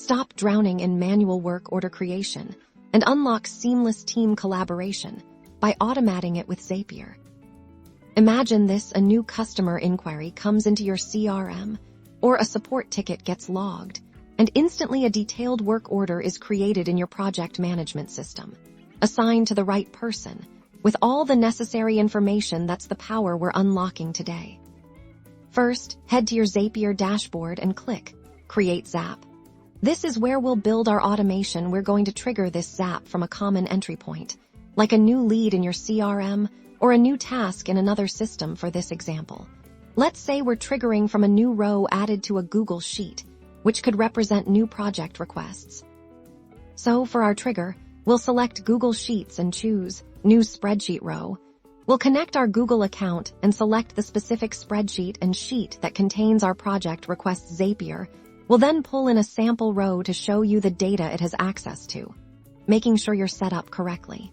Stop drowning in manual work order creation and unlock seamless team collaboration by automating it with Zapier. Imagine this: a new customer inquiry comes into your CRM, or a support ticket gets logged, and instantly a detailed work order is created in your project management system, assigned to the right person, with all the necessary information. That's the power we're unlocking today. First, head to your Zapier dashboard and click Create Zap. This is where we'll build our automation. We're going to trigger this Zap from a common entry point, like a new lead in your CRM or a new task in another system. For this example, let's say we're triggering from a new row added to a Google Sheet, which could represent new project requests. So for our trigger, we'll select Google Sheets and choose New Spreadsheet Row. We'll connect our Google account and select the specific spreadsheet and sheet that contains our project request. Zapier will then pull in a sample row to show you the data it has access to, making sure you're set up correctly.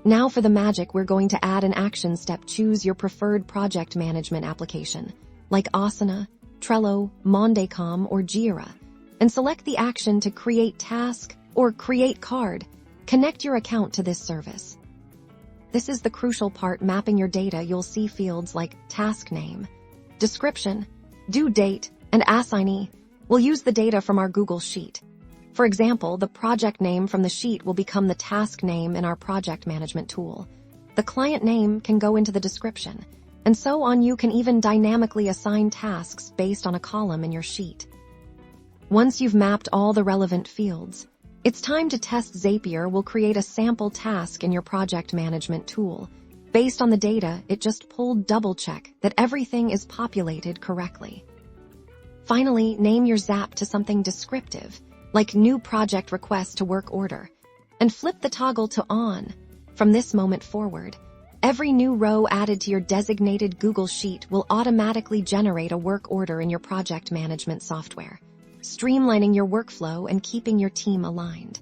Now for the magic, we're going to add an action step. Choose your preferred project management application, like Asana, Trello, Monday.com, or Jira, and select the action to create task or create card. Connect your account to this service. This is the crucial part: mapping your data. You'll see fields like task name, description, due date, and assignee. We'll use the data from our Google Sheet. For example, the project name from the sheet will become the task name in our project management tool. The client name can go into the description, and so on. You can even dynamically assign tasks based on a column in your sheet. Once you've mapped all the relevant fields, it's time to test. Zapier will create a sample task in your project management tool. Based on the data it just pulled, double-check that everything is populated correctly. Finally, name your Zap to something descriptive, like New Project Request to Work Order, and flip the toggle to On. From this moment forward, every new row added to your designated Google Sheet will automatically generate a work order in your project management software, streamlining your workflow and keeping your team aligned.